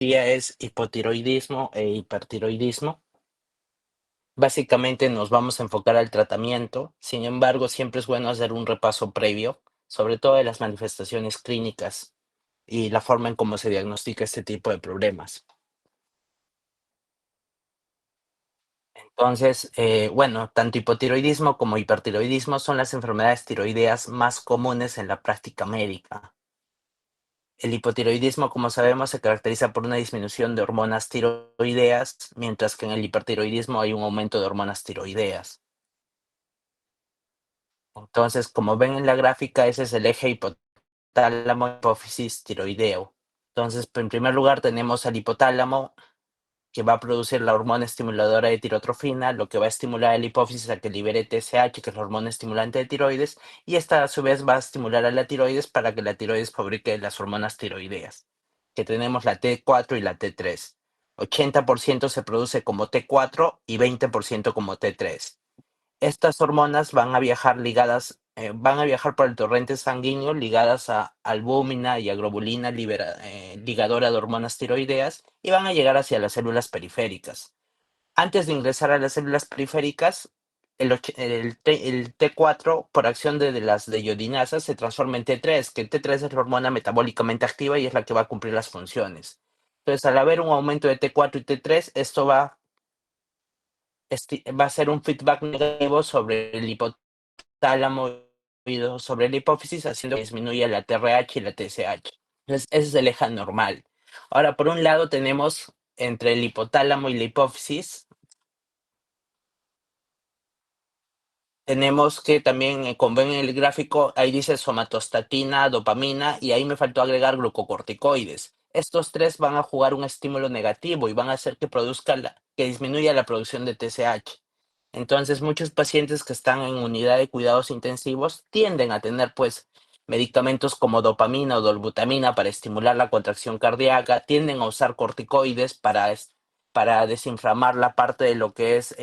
día es hipotiroidismo e hipertiroidismo. Básicamente nos vamos a enfocar al tratamiento, sin embargo, siempre es bueno hacer un repaso previo, sobre todo de las manifestaciones clínicas y la forma en cómo se diagnostica este tipo de problemas. Entonces, bueno, tanto hipotiroidismo como hipertiroidismo son las enfermedades tiroideas más comunes en la práctica médica. El hipotiroidismo, como sabemos, se caracteriza por una disminución de hormonas tiroideas, mientras que en el hipertiroidismo hay un aumento de hormonas tiroideas. Entonces, como ven en la gráfica, ese es el eje hipotálamo hipófisis tiroideo. Entonces, en primer lugar tenemos al hipotálamo, que va a producir la hormona estimuladora de tirotrofina, lo que va a estimular a la hipófisis a que libere TSH, que es la hormona estimulante de tiroides, y esta a su vez va a estimular a la tiroides para que la tiroides fabrique las hormonas tiroideas, que tenemos la T4 y la T3. 80% se produce como T4 y 20% como T3. Estas hormonas van a viajar por el torrente sanguíneo ligadas a albúmina y a globulina ligadora de hormonas tiroideas y van a llegar hacia las células periféricas. Antes de ingresar a las células periféricas, el T4, por acción de las deyodinasas, se transforma en T3, que el T3 es la hormona metabólicamente activa y es la que va a cumplir las funciones. Entonces, al haber un aumento de T4 y T3, esto va a ser un feedback negativo sobre el hipotálamo y sobre la hipófisis, haciendo que disminuya la TRH y la TSH. Entonces, ese es el eje normal. Ahora, por un lado, tenemos entre el hipotálamo y la hipófisis, tenemos que también, como ven en el gráfico, ahí dice somatostatina, dopamina, y ahí me faltó agregar glucocorticoides. Estos tres van a jugar un estímulo negativo y van a hacer que que disminuya la producción de TSH. Entonces, muchos pacientes que están en unidad de cuidados intensivos tienden a tener, pues, medicamentos como dopamina o dolbutamina para estimular la contracción cardíaca, tienden a usar corticoides para desinflamar la parte de lo que es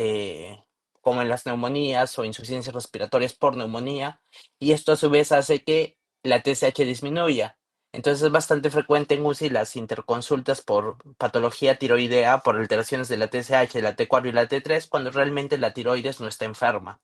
como en las neumonías o insuficiencias respiratorias por neumonía, y esto a su vez hace que la TSH disminuya. Entonces es bastante frecuente en UCI las interconsultas por patología tiroidea, por alteraciones de la TSH, la T4 y la T3, cuando realmente la tiroides no está enferma.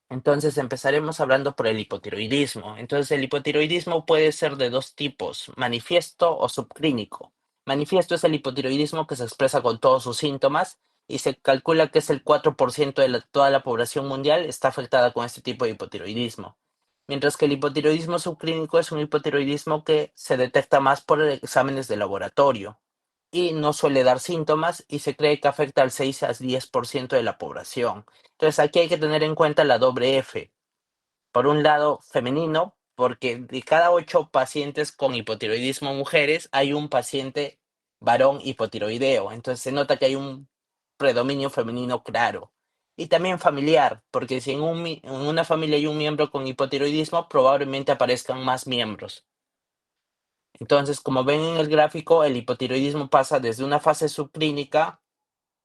Entonces empezaremos hablando por el hipotiroidismo. Entonces el hipotiroidismo puede ser de dos tipos, manifiesto o subclínico. Manifiesto es el hipotiroidismo que se expresa con todos sus síntomas y se calcula que es el 4% de toda la población mundial está afectada con este tipo de hipotiroidismo. Mientras que el hipotiroidismo subclínico es un hipotiroidismo que se detecta más por exámenes de laboratorio y no suele dar síntomas y se cree que afecta al 6 al 10% de la población. Entonces aquí hay que tener en cuenta la doble F. Por un lado, femenino, porque de cada 8 pacientes con hipotiroidismo mujeres, hay un paciente varón hipotiroideo. Entonces se nota que hay un predominio femenino claro. Y también familiar, porque si en una familia hay un miembro con hipotiroidismo, probablemente aparezcan más miembros. Entonces, como ven en el gráfico, el hipotiroidismo pasa desde una fase subclínica,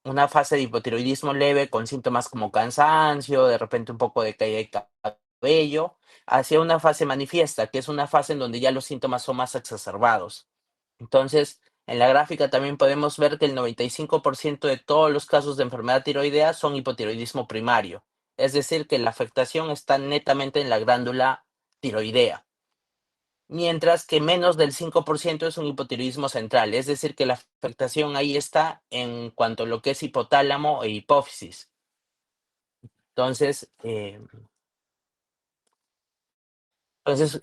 una fase de hipotiroidismo leve con síntomas como cansancio, de repente un poco de caída de cabello, hacia una fase manifiesta, que es una fase en donde ya los síntomas son más exacerbados. Entonces, en la gráfica también podemos ver que el 95% de todos los casos de enfermedad tiroidea son hipotiroidismo primario, es decir, que la afectación está netamente en la glándula tiroidea, mientras que menos del 5% es un hipotiroidismo central, es decir, que la afectación ahí está en cuanto a lo que es hipotálamo e hipófisis. Entonces,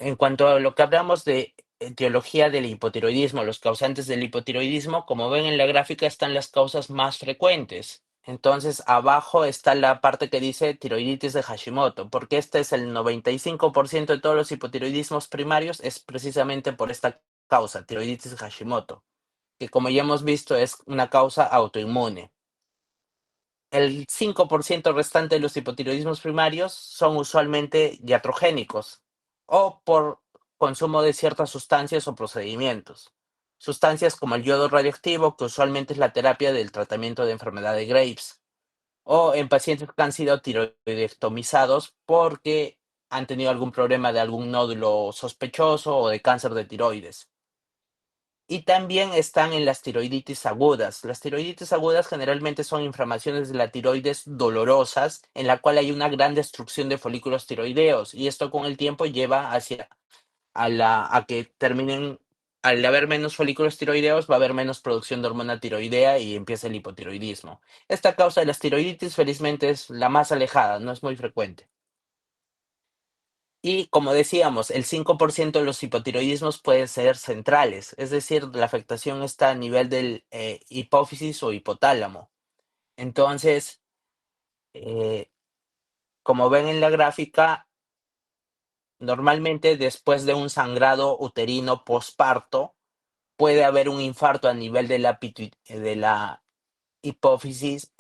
en cuanto a lo que hablamos de etiología del hipotiroidismo, los causantes del hipotiroidismo, como ven en la gráfica, están las causas más frecuentes. Entonces, abajo está la parte que dice tiroiditis de Hashimoto, porque este es el 95% de todos los hipotiroidismos primarios, es precisamente por esta causa, tiroiditis de Hashimoto, que como ya hemos visto es una causa autoinmune. El 5% restante de los hipotiroidismos primarios son usualmente iatrogénicos o por consumo de ciertas sustancias o procedimientos. Sustancias como el yodo radioactivo, que usualmente es la terapia del tratamiento de enfermedad de Graves, o en pacientes que han sido tiroidectomizados porque han tenido algún problema de algún nódulo sospechoso o de cáncer de tiroides. Y también están en las tiroiditis agudas. Las tiroiditis agudas generalmente son inflamaciones de la tiroides dolorosas, en la cual hay una gran destrucción de folículos tiroideos, y esto con el tiempo lleva hacia a que terminen, al haber menos folículos tiroideos, va a haber menos producción de hormona tiroidea y empieza el hipotiroidismo. Esta causa de las tiroiditis, felizmente, es la más alejada, no es muy frecuente. Y como decíamos, el 5% de los hipotiroidismos pueden ser centrales, es decir, la afectación está a nivel del hipófisis o hipotálamo. Entonces, eh, como ven en la gráfica, normalmente después de un sangrado uterino posparto, puede haber un infarto a nivel de la hipófisis,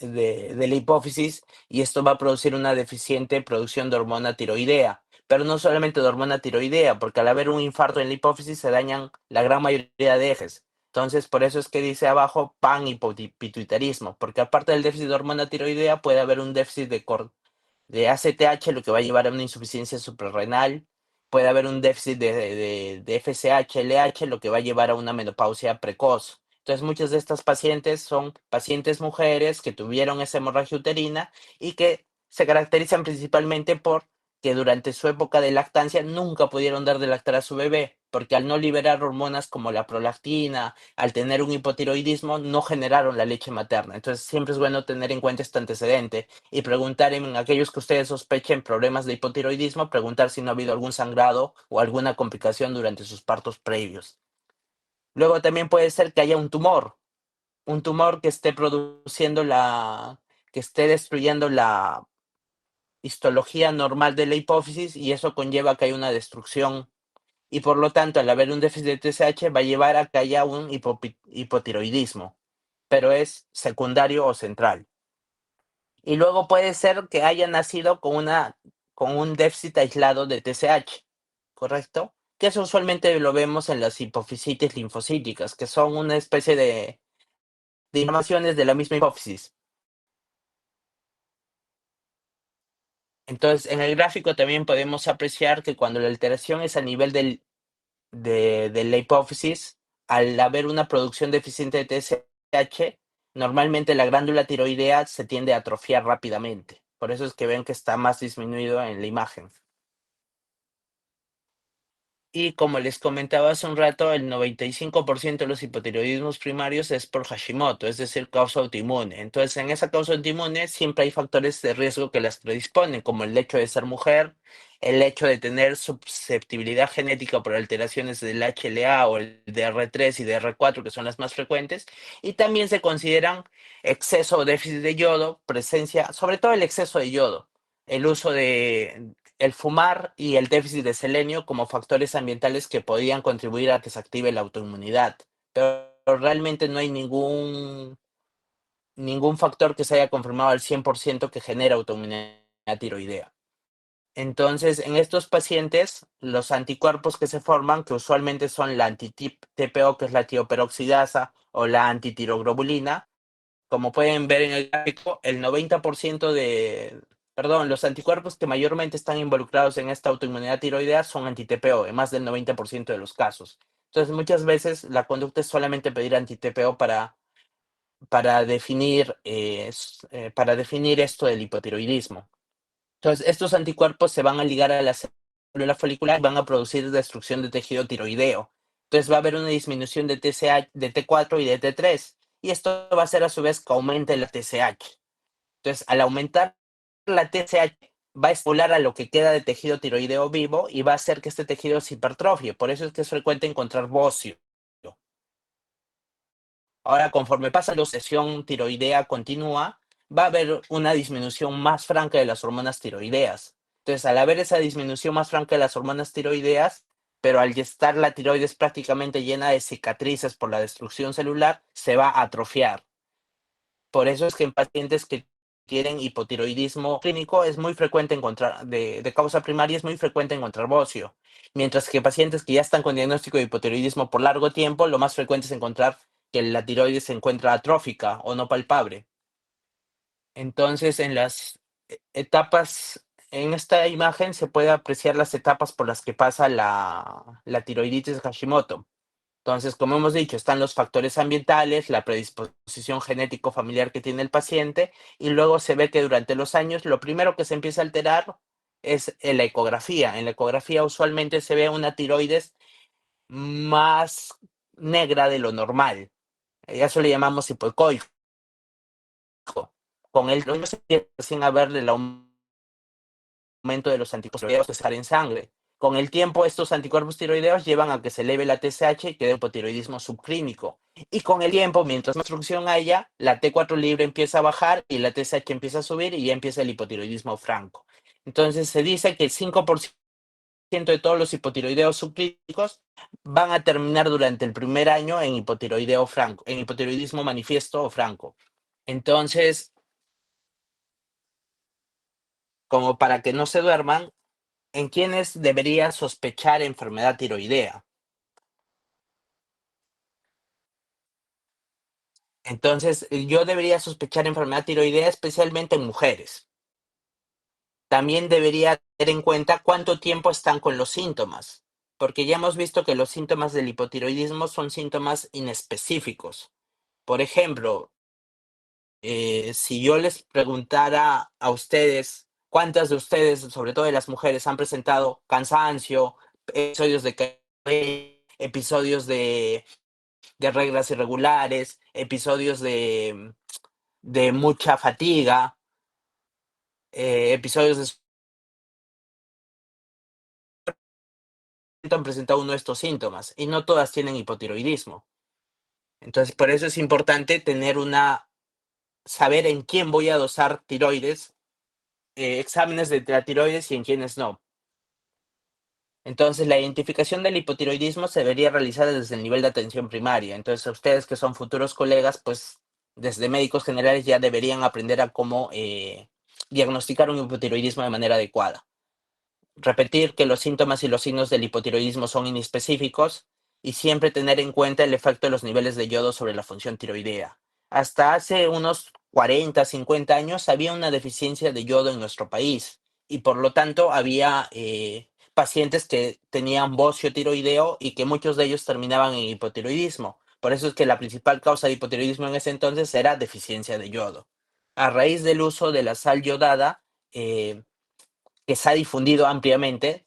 y esto va a producir una deficiente producción de hormona tiroidea. Pero no solamente de hormona tiroidea, porque al haber un infarto en la hipófisis se dañan la gran mayoría de ejes. Entonces, por eso es que dice abajo panhipopituitarismo, porque aparte del déficit de hormona tiroidea, puede haber un déficit de ACTH, lo que va a llevar a una insuficiencia suprarrenal. Puede haber un déficit de FSH, LH, lo que va a llevar a una menopausia precoz. Entonces, muchas de estas pacientes son pacientes mujeres que tuvieron esa hemorragia uterina y que se caracterizan principalmente por que durante su época de lactancia nunca pudieron dar de lactar a su bebé, porque al no liberar hormonas como la prolactina, al tener un hipotiroidismo, no generaron la leche materna. Entonces, siempre es bueno tener en cuenta este antecedente y preguntar en aquellos que ustedes sospechen problemas de hipotiroidismo, preguntar si no ha habido algún sangrado o alguna complicación durante sus partos previos. Luego también puede ser que haya un tumor que esté produciendo que esté destruyendo la histología normal de la hipófisis, y eso conlleva que haya una destrucción, y por lo tanto al haber un déficit de TSH va a llevar a que haya un hipotiroidismo, pero es secundario o central. Y luego puede ser que haya nacido con un déficit aislado de TSH, ¿correcto? Que eso usualmente lo vemos en las hipofisitis linfocíticas, que son una especie de inflamaciones de la misma hipófisis. Entonces, en el gráfico también podemos apreciar que cuando la alteración es a nivel de la hipófisis, al haber una producción deficiente de TSH, normalmente la glándula tiroidea se tiende a atrofiar rápidamente. Por eso es que ven que está más disminuido en la imagen. Y como les comentaba hace un rato, el 95% de los hipotiroidismos primarios es por Hashimoto, es decir, causa autoinmune. Entonces, en esa causa autoinmune siempre hay factores de riesgo que las predisponen, como el hecho de ser mujer, el hecho de tener susceptibilidad genética por alteraciones del HLA o el DR3 y DR4, que son las más frecuentes, y también se consideran exceso o déficit de yodo, presencia, sobre todo el exceso de yodo, el uso de el fumar y el déficit de selenio como factores ambientales que podían contribuir a que se active la autoinmunidad. Pero realmente no hay ningún factor que se haya confirmado al 100% que genera autoinmunidad tiroidea. Entonces, en estos pacientes, los anticuerpos que se forman, que usualmente son la anti-TPO, que es la tioperoxidasa, o la antitiroglobulina, como pueden ver en el gráfico, el 90% perdón, los anticuerpos que mayormente están involucrados en esta autoinmunidad tiroidea son anti-TPO, en más del 90% de los casos. Entonces, muchas veces la conducta es solamente pedir anti-TPO para definir esto del hipotiroidismo. Entonces, estos anticuerpos se van a ligar a la célula folicular y van a producir destrucción de tejido tiroideo. Entonces, va a haber una disminución de TSH, de T4 y de T3. Y esto va a hacer a su vez que aumente la TSH. Entonces, al aumentar la TSH, va a estimular a lo que queda de tejido tiroideo vivo y va a hacer que este tejido se hipertrofie. Por eso es que es frecuente encontrar bocio. Ahora, conforme pasa la sesión tiroidea continua, va a haber una disminución más franca de las hormonas tiroideas. Entonces, al haber esa disminución más franca de las hormonas tiroideas, pero al estar la tiroides prácticamente llena de cicatrices por la destrucción celular, se va a atrofiar. Por eso es que en pacientes que tienen hipotiroidismo clínico es muy frecuente encontrar, de causa primaria es muy frecuente encontrar bocio. Mientras que pacientes que ya están con diagnóstico de hipotiroidismo por largo tiempo, lo más frecuente es encontrar que la tiroides se encuentra atrófica o no palpable. Entonces, en las etapas, en esta imagen se puede apreciar las etapas por las que pasa la tiroiditis Hashimoto. Entonces, como hemos dicho, están los factores ambientales, la predisposición genético familiar que tiene el paciente, y luego se ve que durante los años lo primero que se empieza a alterar es en la ecografía. En la ecografía usualmente se ve una tiroides más negra de lo normal. A eso le llamamos hipoecoico. Con el tiempo se empieza a ver el aumento de los anticuerpos tiroideos que salen en sangre. Con el tiempo, estos anticuerpos tiroideos llevan a que se eleve la TSH y quede hipotiroidismo subclínico. Y con el tiempo, mientras más obstrucción haya, la T4 libre empieza a bajar y la TSH empieza a subir y ya empieza el hipotiroidismo franco. Entonces se dice que el 5% de todos los hipotiroideos subclínicos van a terminar durante el primer año en hipotiroideo franco, en hipotiroidismo manifiesto o franco. Entonces, como para que no se duerman, ¿en quiénes debería sospechar enfermedad tiroidea? Entonces, yo debería sospechar enfermedad tiroidea especialmente en mujeres. También debería tener en cuenta cuánto tiempo están con los síntomas, porque ya hemos visto que los síntomas del hipotiroidismo son síntomas inespecíficos. Por ejemplo, si yo les preguntara a ustedes, ¿cuántas de ustedes, sobre todo de las mujeres, han presentado cansancio, episodios de episodios de reglas irregulares, episodios de mucha fatiga, episodios de han presentado uno de estos síntomas y no todas tienen hipotiroidismo. Entonces, por eso es importante tener saber en quién voy a dosar tiroides, exámenes de la tiroides y en quiénes no. Entonces, la identificación del hipotiroidismo se debería realizar desde el nivel de atención primaria. Entonces, ustedes que son futuros colegas, pues desde médicos generales ya deberían aprender a cómo diagnosticar un hipotiroidismo de manera adecuada. Repetir que los síntomas y los signos del hipotiroidismo son inespecíficos y siempre tener en cuenta el efecto de los niveles de yodo sobre la función tiroidea. Hasta hace unos 40, 50 años había una deficiencia de yodo en nuestro país y por lo tanto había pacientes que tenían bocio tiroideo y que muchos de ellos terminaban en hipotiroidismo. Por eso es que la principal causa de hipotiroidismo en ese entonces era deficiencia de yodo. A raíz del uso de la sal yodada, que se ha difundido ampliamente,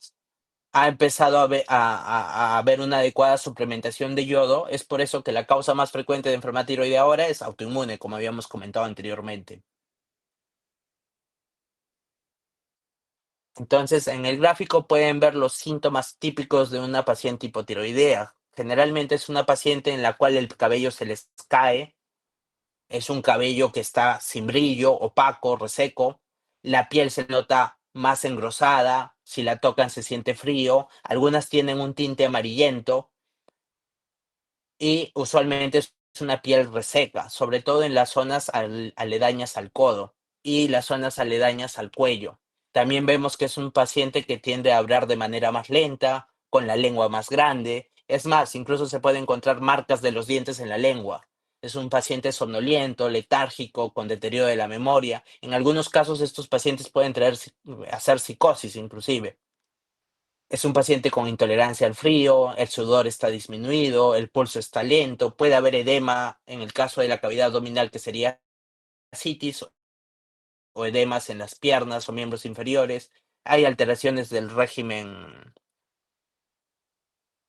ha empezado a haber una adecuada suplementación de yodo. Es por eso que la causa más frecuente de enfermedad tiroidea ahora es autoinmune, como habíamos comentado anteriormente. Entonces, en el gráfico pueden ver los síntomas típicos de una paciente hipotiroidea. Generalmente es una paciente en la cual el cabello se les cae, es un cabello que está sin brillo, opaco, reseco, la piel se nota más engrosada, si la tocan se siente frío, algunas tienen un tinte amarillento y usualmente es una piel reseca, sobre todo en las zonas aledañas al codo y las zonas aledañas al cuello. También vemos que es un paciente que tiende a hablar de manera más lenta, con la lengua más grande. Es más, incluso se puede encontrar marcas de los dientes en la lengua. Es un paciente somnoliento, letárgico, con deterioro de la memoria. En algunos casos estos pacientes pueden hacer psicosis inclusive. Es un paciente con intolerancia al frío, el sudor está disminuido, el pulso está lento, puede haber edema en el caso de la cavidad abdominal que sería citis o edemas en las piernas o miembros inferiores. Hay alteraciones del régimen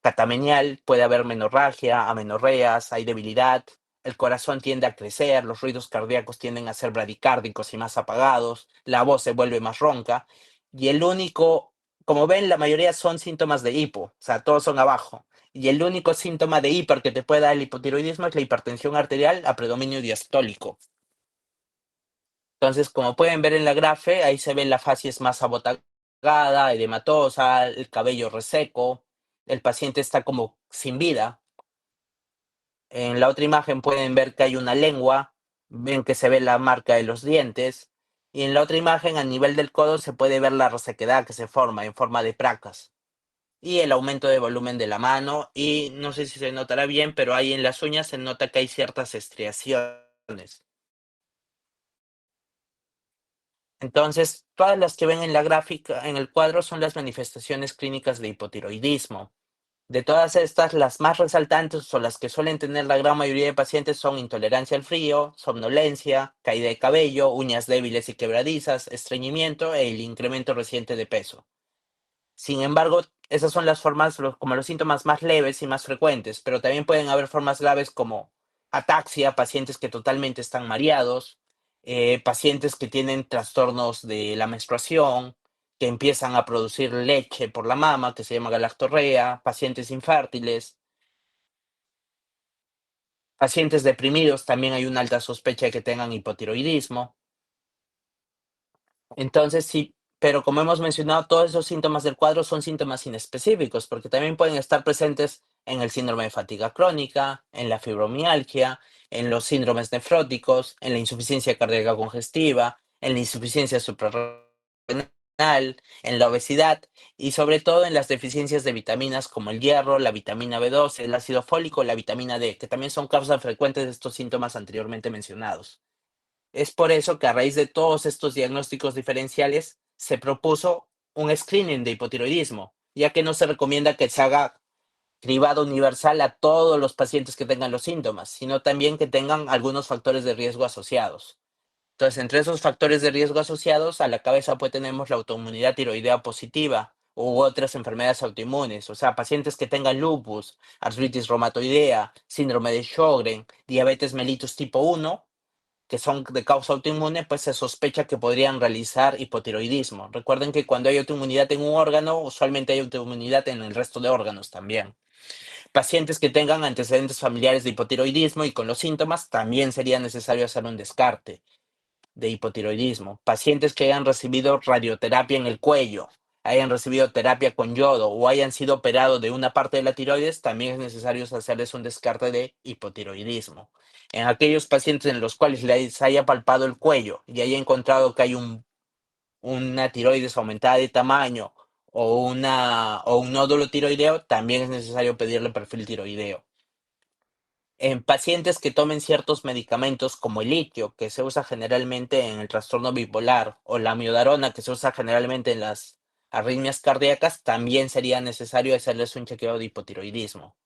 catamenial, puede haber menorragia, amenorreas, hay debilidad, el corazón tiende a crecer, los ruidos cardíacos tienden a ser bradicárdicos y más apagados, la voz se vuelve más ronca y el único, como ven, la mayoría son síntomas de hipo, o sea, todos son abajo. Y el único síntoma de hiper que te puede dar el hipotiroidismo es la hipertensión arterial a predominio diastólico. Entonces, como pueden ver en la grafe, ahí se ve la facies más abotagada, edematosa, el cabello reseco, el paciente está como sin vida. En la otra imagen pueden ver que hay una lengua, ven que se ve la marca de los dientes, y en la otra imagen, a nivel del codo, se puede ver la resequedad que se forma en forma de placas. Y el aumento de volumen de la mano, y no sé si se notará bien, pero ahí en las uñas se nota que hay ciertas estriaciones. Entonces, todas las que ven en la gráfica, en el cuadro, son las manifestaciones clínicas de hipotiroidismo. De todas estas, las más resaltantes o las que suelen tener la gran mayoría de pacientes son intolerancia al frío, somnolencia, caída de cabello, uñas débiles y quebradizas, estreñimiento e el incremento reciente de peso. Sin embargo, esas son las formas, como los síntomas más leves y más frecuentes, pero también pueden haber formas graves como ataxia, pacientes que totalmente están mareados, pacientes que tienen trastornos de la menstruación, que empiezan a producir leche por la mama, que se llama galactorrea, pacientes infértiles, pacientes deprimidos, también hay una alta sospecha de que tengan hipotiroidismo. Entonces, sí, pero como hemos mencionado, todos esos síntomas del cuadro son síntomas inespecíficos, porque también pueden estar presentes en el síndrome de fatiga crónica, en la fibromialgia, en los síndromes nefróticos, en la insuficiencia cardíaca congestiva, en la insuficiencia suprarrenal, en la obesidad y sobre todo en las deficiencias de vitaminas como el hierro, la vitamina B12, el ácido fólico, la vitamina D, que también son causas frecuentes de estos síntomas anteriormente mencionados. Es por eso que a raíz de todos estos diagnósticos diferenciales se propuso un screening de hipotiroidismo, ya que no se recomienda que se haga cribado universal a todos los pacientes que tengan los síntomas, sino también que tengan algunos factores de riesgo asociados. Entonces, entre esos factores de riesgo asociados, a la cabeza pues tenemos la autoinmunidad tiroidea positiva u otras enfermedades autoinmunes, o sea, pacientes que tengan lupus, artritis reumatoidea, síndrome de Sjögren, diabetes mellitus tipo 1 que son de causa autoinmune, pues se sospecha que podrían realizar hipotiroidismo. Recuerden que cuando hay autoinmunidad en un órgano, usualmente hay autoinmunidad en el resto de órganos también. Pacientes que tengan antecedentes familiares de hipotiroidismo y con los síntomas, también sería necesario hacer un descarte de hipotiroidismo. Pacientes que hayan recibido radioterapia en el cuello, hayan recibido terapia con yodo o hayan sido operados de una parte de la tiroides, también es necesario hacerles un descarte de hipotiroidismo. En aquellos pacientes en los cuales les haya palpado el cuello y haya encontrado que hay una tiroides aumentada de tamaño o un nódulo tiroideo, también es necesario pedirle perfil tiroideo. En pacientes que tomen ciertos medicamentos como el litio, que se usa generalmente en el trastorno bipolar, o la amiodarona, que se usa generalmente en las arritmias cardíacas, también sería necesario hacerles un chequeo de hipotiroidismo.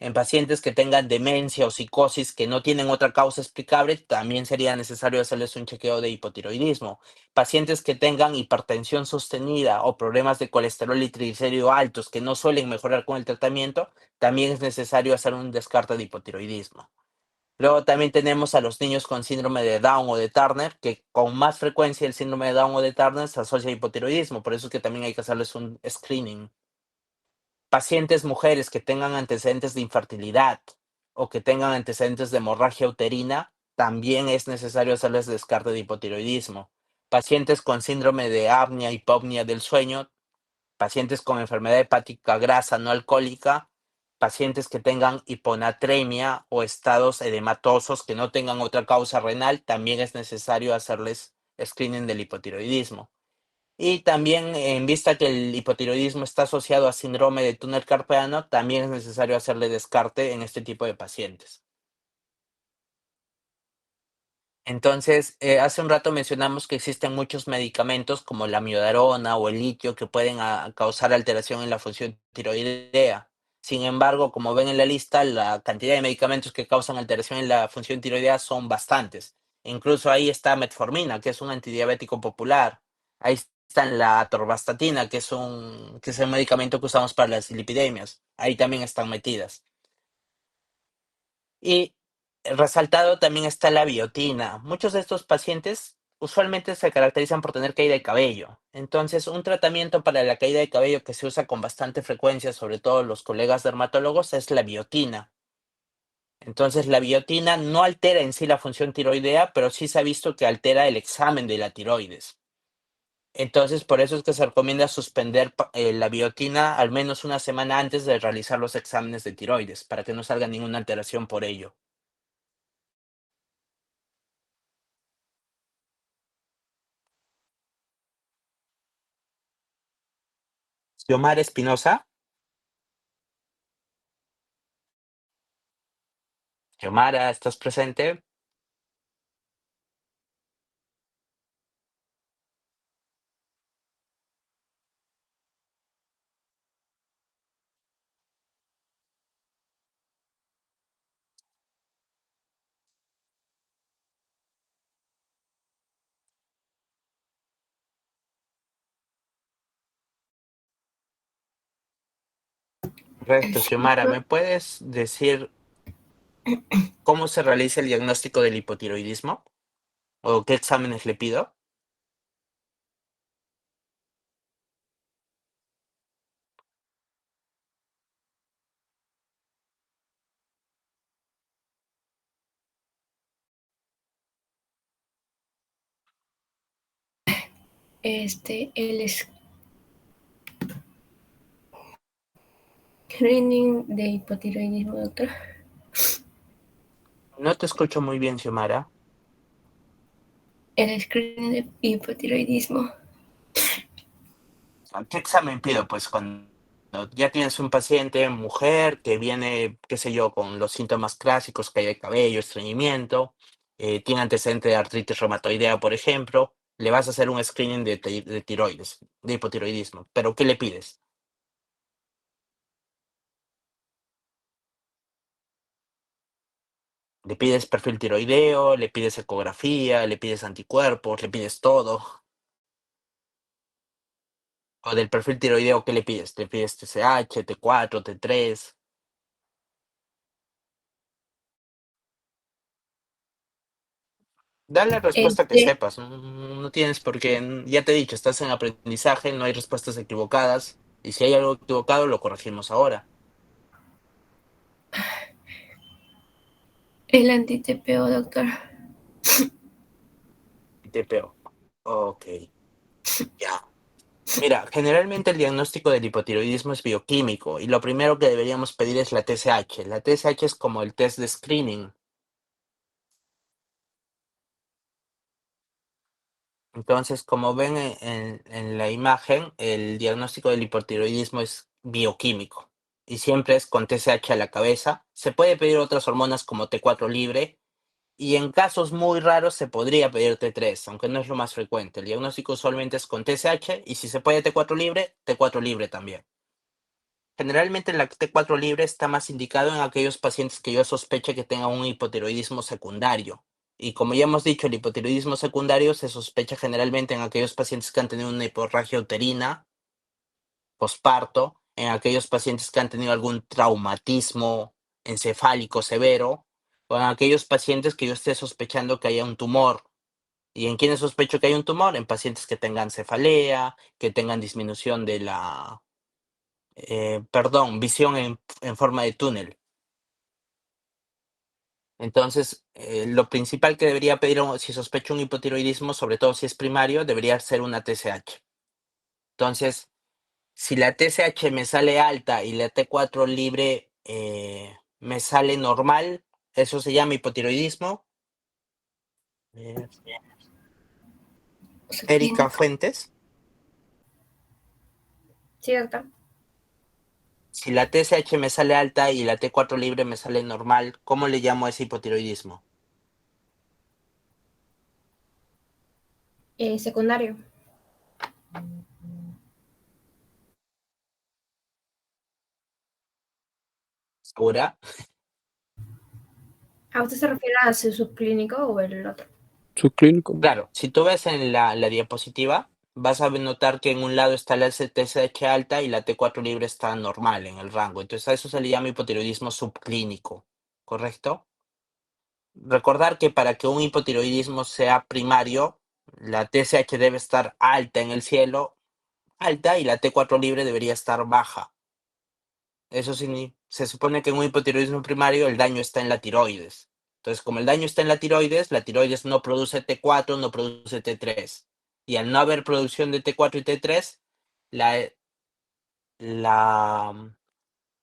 En pacientes que tengan demencia o psicosis que no tienen otra causa explicable, también sería necesario hacerles un chequeo de hipotiroidismo. Pacientes que tengan hipertensión sostenida o problemas de colesterol y triglicérido altos que no suelen mejorar con el tratamiento, también es necesario hacer un descarte de hipotiroidismo. Luego también tenemos a los niños con síndrome de Down o de Turner, que con más frecuencia el síndrome de Down o de Turner se asocia a hipotiroidismo, por eso es que también hay que hacerles un screening. Pacientes mujeres que tengan antecedentes de infertilidad o que tengan antecedentes de hemorragia uterina, también es necesario hacerles descarte de hipotiroidismo. Pacientes con síndrome de apnea, hipopnea del sueño, pacientes con enfermedad hepática grasa no alcohólica, pacientes que tengan hiponatremia o estados edematosos que no tengan otra causa renal, también es necesario hacerles screening del hipotiroidismo. Y también en vista que el hipotiroidismo está asociado a síndrome de túnel carpiano, también es necesario hacerle descarte en este tipo de pacientes. Entonces, hace un rato mencionamos que existen muchos medicamentos como la miodarona o el litio que pueden causar alteración en la función tiroidea. Sin embargo, como ven en la lista, la cantidad de medicamentos que causan alteración en la función tiroidea son bastantes. Incluso ahí está metformina, que es un antidiabético popular. Ahí está la atorvastatina, que es el medicamento que usamos para las lipidemias. Ahí también están metidas. Y resaltado también está la biotina. Muchos de estos pacientes usualmente se caracterizan por tener caída de cabello. Entonces, un tratamiento para la caída de cabello que se usa con bastante frecuencia, sobre todo los colegas dermatólogos, es la biotina. Entonces, la biotina no altera en sí la función tiroidea, pero sí se ha visto que altera el examen de la tiroides. Entonces, por eso es que se recomienda suspender la biotina al menos una semana antes de realizar los exámenes de tiroides, para que no salga ninguna alteración por ello. Xiomara Espinosa. Xiomara, ¿estás presente? Correcto, Xiomara. ¿Me puedes decir cómo se realiza el diagnóstico del hipotiroidismo? ¿O qué exámenes le pido? El screening de hipotiroidismo, doctor. No te escucho muy bien, Xiomara. El screening de hipotiroidismo. ¿Qué examen pido? Pues cuando ya tienes un paciente, mujer, que viene, qué sé yo, con los síntomas clásicos, caída de cabello, estreñimiento, tiene antecedente de artritis reumatoidea, por ejemplo, le vas a hacer un screening de tiroides, de hipotiroidismo. ¿Pero qué le pides? ¿Le pides perfil tiroideo? ¿Le pides ecografía? ¿Le pides anticuerpos? ¿Le pides todo? O del perfil tiroideo, ¿qué le pides? ¿Le pides TSH, T4, T3? Da la respuesta que Este, sepas, no tienes por qué, ya te he dicho, estás en aprendizaje, no hay respuestas equivocadas, y si hay algo equivocado, lo corregimos ahora. el anti-TPO, doctor. TPO. Ok, ya. Mira, generalmente el diagnóstico del hipotiroidismo es bioquímico, y lo primero que deberíamos pedir es la TSH. La TSH es como el test de screening. Entonces, como ven en la imagen, el diagnóstico del hipotiroidismo es bioquímico y siempre es con TSH a la cabeza. Se puede pedir otras hormonas como T4 libre y en casos muy raros se podría pedir T3, aunque no es lo más frecuente. El diagnóstico usualmente es con TSH y si se puede T4 libre también. Generalmente la T4 libre está más indicado en aquellos pacientes que yo sospeche que tengan un hipotiroidismo secundario. Y como ya hemos dicho, el hipotiroidismo secundario se sospecha generalmente en aquellos pacientes que han tenido una hemorragia uterina, posparto, en aquellos pacientes que han tenido algún traumatismo encefálico severo, o en aquellos pacientes que yo esté sospechando que haya un tumor. ¿Y en quiénes sospecho que hay un tumor? En pacientes que tengan cefalea, que tengan disminución de la visión en forma de túnel. Entonces, lo principal que debería pedir si sospecho un hipotiroidismo, sobre todo si es primario, debería ser una TSH. Entonces, si la TSH me sale alta y la T4 libre me sale normal, eso se llama hipotiroidismo. Eh, O sea, Erika Fuentes, sí, doctor. si la TSH me sale alta y la T4 libre me sale normal, ¿cómo le llamo a ese hipotiroidismo? Secundario. ¿Segura? ¿A usted se refiere a su subclínico o el otro? Subclínico. Claro, si tú ves en la diapositiva, vas a notar que en un lado está la TSH alta y la T4 libre está normal en el rango. Entonces a eso se le llama hipotiroidismo subclínico, ¿correcto? Recordar que para que un hipotiroidismo sea primario, la TSH debe estar alta en el cielo, alta, y la T4 libre debería estar baja. Eso se supone que en un hipotiroidismo primario el daño está en la tiroides. Entonces, como el daño está en la tiroides no produce T4, no produce T3. Y al no haber producción de T4 y T3, la, la,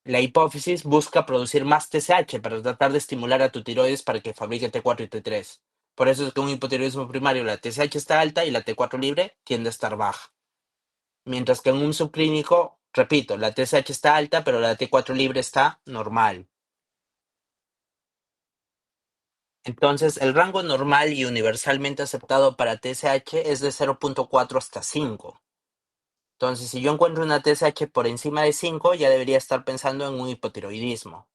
la hipófisis busca producir más TSH para tratar de estimular a tu tiroides para que fabrique T4 y T3. Por eso es que en un hipotiroidismo primario la TSH está alta y la T4 libre tiende a estar baja. Mientras que en un subclínico, repito, la TSH está alta, pero la T4 libre está normal. Entonces, el rango normal y universalmente aceptado para TSH es de 0.4 hasta 5. Entonces, si yo encuentro una TSH por encima de 5, ya debería estar pensando en un hipotiroidismo.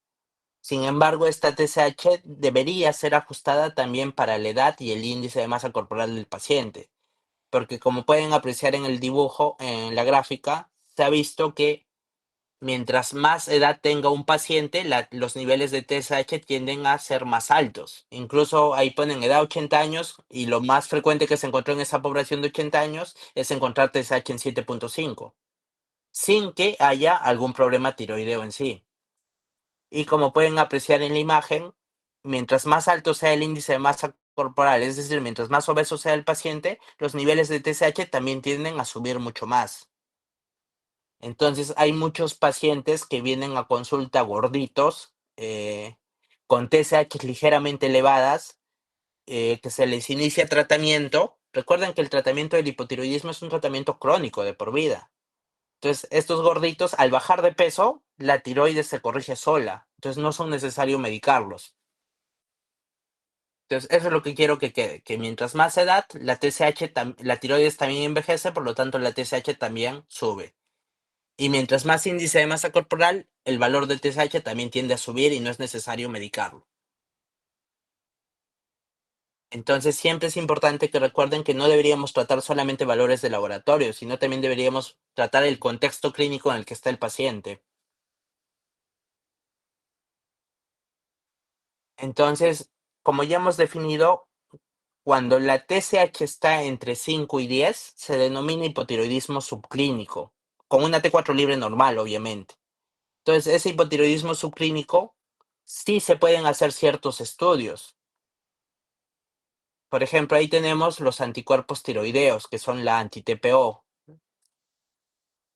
Sin embargo, esta TSH debería ser ajustada también para la edad y el índice de masa corporal del paciente, porque como pueden apreciar en el dibujo, en la gráfica, se ha visto que Mientras más edad tenga un paciente, los niveles de TSH tienden a ser más altos. Incluso ahí ponen edad 80 años y lo más frecuente que se encontró en esa población de 80 años es encontrar TSH en 7.5, sin que haya algún problema tiroideo en sí. Y como pueden apreciar en la imagen, mientras más alto sea el índice de masa corporal, es decir, mientras más obeso sea el paciente, los niveles de TSH también tienden a subir mucho más. Entonces, hay muchos pacientes que vienen a consulta gorditos, con TSH ligeramente elevadas, que se les inicia tratamiento. Recuerden que el tratamiento del hipotiroidismo es un tratamiento crónico de por vida. Entonces, estos gorditos, al bajar de peso, la tiroides se corrige sola. Entonces, no son necesario medicarlos. Entonces, eso es lo que quiero que quede, que mientras más edad, la tiroides también envejece, por lo tanto, la TSH también sube. Y mientras más índice de masa corporal, el valor del TSH también tiende a subir y no es necesario medicarlo. Entonces, siempre es importante que recuerden que no deberíamos tratar solamente valores de laboratorio, sino también deberíamos tratar el contexto clínico en el que está el paciente. Entonces, como ya hemos definido, cuando la TSH está entre 5 y 10, se denomina hipotiroidismo subclínico, con una T4 libre normal, obviamente. Entonces, ese hipotiroidismo subclínico sí se pueden hacer ciertos estudios. Por ejemplo, ahí tenemos los anticuerpos tiroideos, que son la anti-TPO.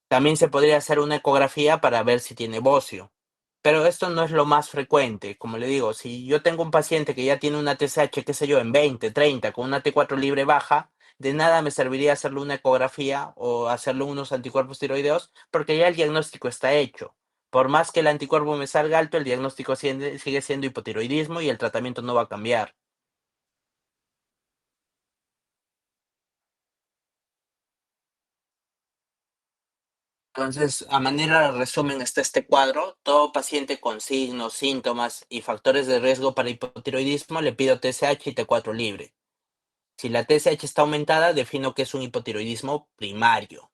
También se podría hacer una ecografía para ver si tiene bocio. Pero esto no es lo más frecuente. Como le digo, si yo tengo un paciente que ya tiene una TSH, qué sé yo, en 20, 30, con una T4 libre baja, de nada me serviría hacerle una ecografía o hacerle unos anticuerpos tiroideos, porque ya el diagnóstico está hecho. Por más que el anticuerpo me salga alto, el diagnóstico sigue siendo hipotiroidismo y el tratamiento no va a cambiar. Entonces, a manera de resumen está este cuadro. Todo paciente con signos, síntomas y factores de riesgo para hipotiroidismo le pido TSH y T4 libre. Si la TSH está aumentada, defino que es un hipotiroidismo primario.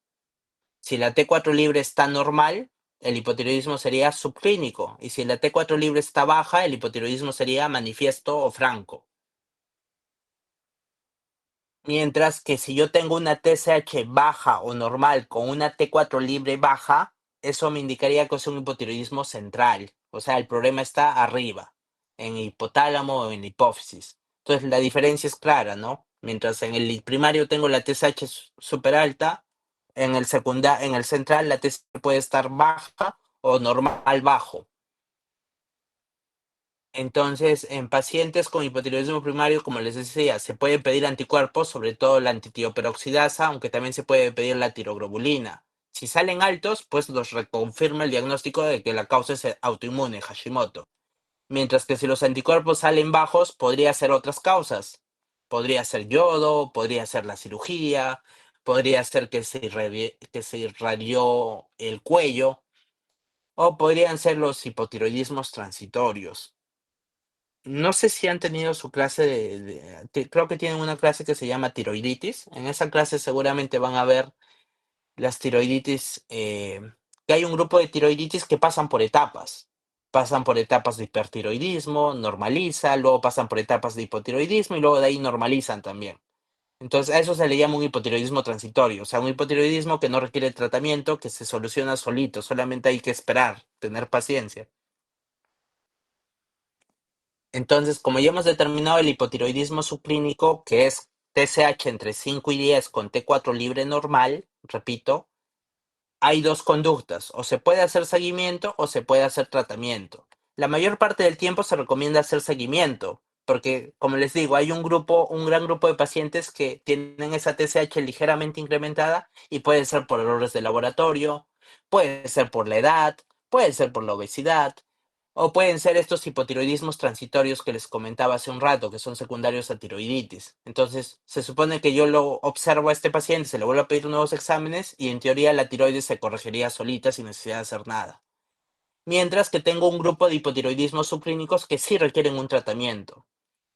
Si la T4 libre está normal, el hipotiroidismo sería subclínico. Y si la T4 libre está baja, el hipotiroidismo sería manifiesto o franco. Mientras que si yo tengo una TSH baja o normal con una T4 libre baja, eso me indicaría que es un hipotiroidismo central. O sea, el problema está arriba, en el hipotálamo o en la hipófisis. Entonces la diferencia es clara, ¿no? Mientras en el primario tengo la TSH súper alta, en el central la TSH puede estar baja o normal bajo. Entonces, en pacientes con hipotiroidismo primario, como les decía, se puede pedir anticuerpos, sobre todo la antitioperoxidasa, aunque también se puede pedir la tiroglobulina. Si salen altos, pues los reconfirma el diagnóstico de que la causa es autoinmune, Hashimoto. Mientras que si los anticuerpos salen bajos, podría ser otras causas. Podría ser yodo, podría ser la cirugía, podría ser que se irradió el cuello, o podrían ser los hipotiroidismos transitorios. No sé si han tenido su clase creo que tienen una clase que se llama tiroiditis. En esa clase seguramente van a ver las tiroiditis, que hay un grupo de tiroiditis que pasan por etapas. Pasan por etapas de hipertiroidismo, normalizan, luego pasan por etapas de hipotiroidismo y luego de ahí normalizan también. Entonces a eso se le llama un hipotiroidismo transitorio, o sea, un hipotiroidismo que no requiere tratamiento, que se soluciona solito, solamente hay que esperar, tener paciencia. Entonces, como ya hemos determinado el hipotiroidismo subclínico, que es TSH entre 5 y 10 con T4 libre normal, repito, hay dos conductas, o se puede hacer seguimiento o se puede hacer tratamiento. La mayor parte del tiempo se recomienda hacer seguimiento, porque como les digo, hay un gran grupo de pacientes que tienen esa TSH ligeramente incrementada y puede ser por errores de laboratorio, puede ser por la edad, puede ser por la obesidad, o pueden ser estos hipotiroidismos transitorios que les comentaba hace un rato, que son secundarios a tiroiditis. Entonces, se supone que yo lo observo a este paciente, se le vuelve a pedir nuevos exámenes y en teoría la tiroides se corregiría solita sin necesidad de hacer nada. Mientras que tengo un grupo de hipotiroidismos subclínicos que sí requieren un tratamiento.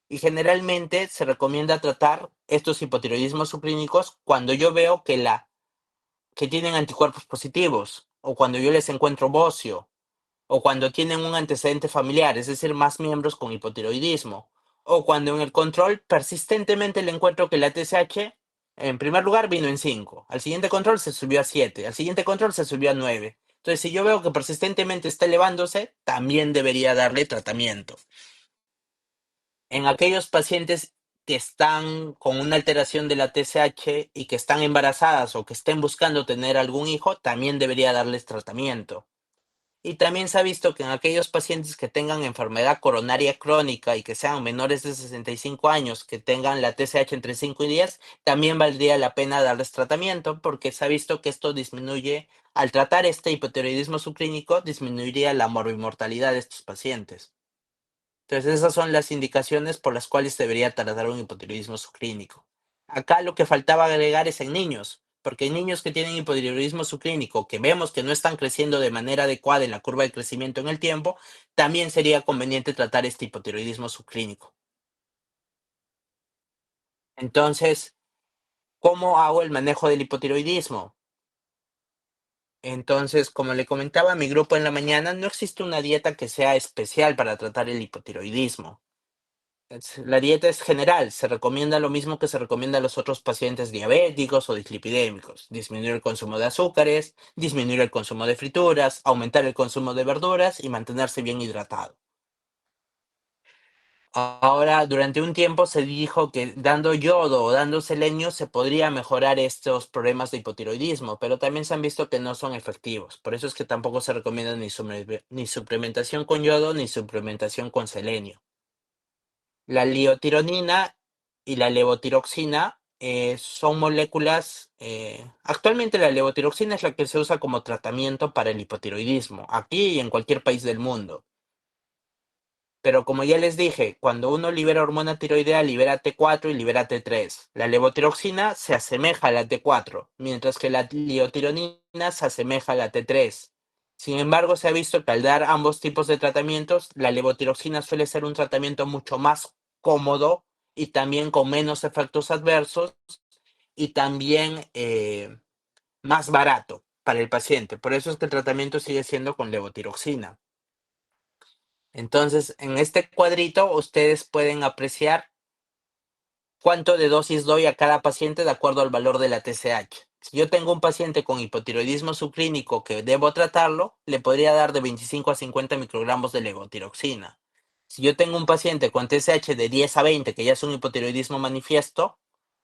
Y generalmente se recomienda tratar estos hipotiroidismos subclínicos cuando yo veo que tienen anticuerpos positivos. o cuando yo les encuentro bocio, o cuando tienen un antecedente familiar, es decir, más miembros con hipotiroidismo, o cuando en el control persistentemente le encuentro que la TSH, en primer lugar, vino en 5, al siguiente control se subió a 7, al siguiente control se subió a 9. Entonces, si yo veo que persistentemente está elevándose, también debería darle tratamiento. En aquellos pacientes que están con una alteración de la TSH y que están embarazadas o que estén buscando tener algún hijo, también debería darles tratamiento. Y también se ha visto que en aquellos pacientes que tengan enfermedad coronaria crónica y que sean menores de 65 años, que tengan la TSH entre 5 y 10, también valdría la pena darles tratamiento porque se ha visto que esto disminuye, al tratar este hipotiroidismo subclínico, disminuiría la morbimortalidad de estos pacientes. Entonces esas son las indicaciones por las cuales debería tratar un hipotiroidismo subclínico. Acá lo que faltaba agregar es en niños, porque en niños que tienen hipotiroidismo subclínico, que vemos que no están creciendo de manera adecuada en la curva de crecimiento en el tiempo, también sería conveniente tratar este hipotiroidismo subclínico. Entonces, ¿cómo hago el manejo del hipotiroidismo? Entonces, como le comentaba a mi grupo en la mañana, no existe una dieta que sea especial para tratar el hipotiroidismo. La dieta es general, se recomienda lo mismo que se recomienda a los otros pacientes diabéticos o dislipidémicos: disminuir el consumo de azúcares, disminuir el consumo de frituras, aumentar el consumo de verduras y mantenerse bien hidratado. Ahora, durante un tiempo se dijo que dando yodo o dando selenio se podría mejorar estos problemas de hipotiroidismo, pero también se han visto que no son efectivos. Por eso es que tampoco se recomienda ni suplementación con yodo ni suplementación con selenio. La liotironina y la levotiroxina son moléculas. Actualmente la levotiroxina es la que se usa como tratamiento para el hipotiroidismo, aquí y en cualquier país del mundo. Pero como ya les dije, cuando uno libera hormona tiroidea, libera T4 y libera T3. La levotiroxina se asemeja a la T4, mientras que la liotironina se asemeja a la T3. Sin embargo, se ha visto que al dar ambos tipos de tratamientos, la levotiroxina suele ser un tratamiento mucho más cómodo y también con menos efectos adversos y también más barato para el paciente. Por eso es que el tratamiento sigue siendo con levotiroxina. Entonces, en este cuadrito ustedes pueden apreciar cuánto de dosis doy a cada paciente de acuerdo al valor de la TSH. Si yo tengo un paciente con hipotiroidismo subclínico que debo tratarlo, le podría dar de 25 a 50 microgramos de levotiroxina. Si yo tengo un paciente con TSH de 10 a 20, que ya es un hipotiroidismo manifiesto,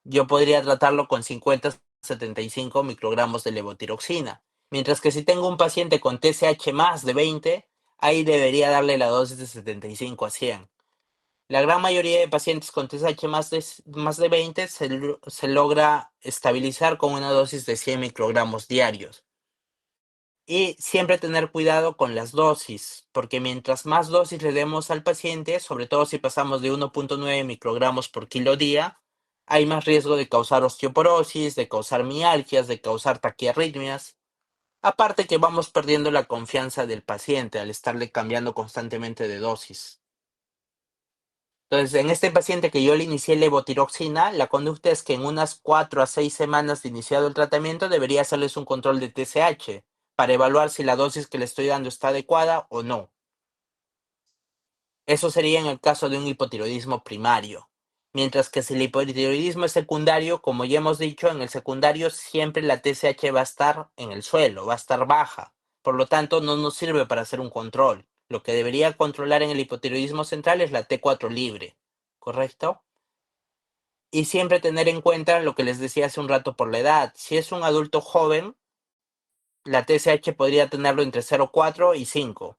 yo podría tratarlo con 50 a 75 microgramos de levotiroxina. Mientras que si tengo un paciente con TSH más de 20, ahí debería darle la dosis de 75 a 100. La gran mayoría de pacientes con TSH más de 20 se logra estabilizar con una dosis de 100 microgramos diarios. Y siempre tener cuidado con las dosis, porque mientras más dosis le demos al paciente, sobre todo si pasamos de 1.9 microgramos por kilo día, hay más riesgo de causar osteoporosis, de causar mialgias, de causar taquiarritmias. Aparte que vamos perdiendo la confianza del paciente al estarle cambiando constantemente de dosis. Entonces, en este paciente que yo le inicié levotiroxina, la conducta es que en unas 4 a 6 semanas de iniciado el tratamiento debería hacerles un control de TSH para evaluar si la dosis que le estoy dando está adecuada o no. Eso sería en el caso de un hipotiroidismo primario. Mientras que si el hipotiroidismo es secundario, como ya hemos dicho, en el secundario siempre la TSH va a estar en el suelo, va a estar baja. Por lo tanto, no nos sirve para hacer un control. Lo que debería controlar en el hipotiroidismo central es la T4 libre, ¿correcto? Y siempre tener en cuenta lo que les decía hace un rato por la edad. Si es un adulto joven, la TSH podría tenerlo entre 0,4 y 5.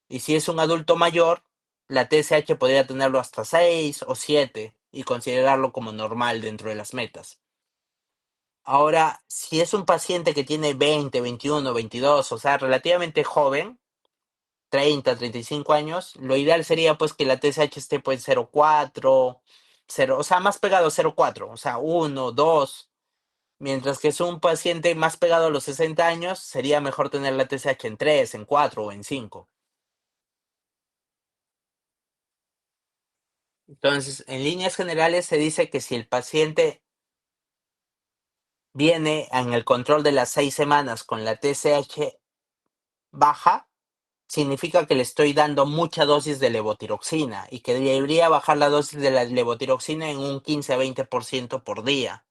Y si es un adulto mayor, la TSH podría tenerlo hasta 6 o 7 y considerarlo como normal dentro de las metas. Ahora, si es un paciente que tiene 20, 21, 22, o sea, relativamente joven, 30, 35 años, lo ideal sería pues que la TSH esté pues 0,4, 0, o sea, más pegado a 0,4, o sea, 1, 2. Mientras que es un paciente más pegado a los 60 años, sería mejor tener la TSH en 3, en 4 o en 5. Entonces, en líneas generales se dice que si el paciente viene en el control de las 6 semanas con la TSH baja, significa que le estoy dando mucha dosis de levotiroxina y que debería bajar la dosis de la levotiroxina en un 15 a 20% por día.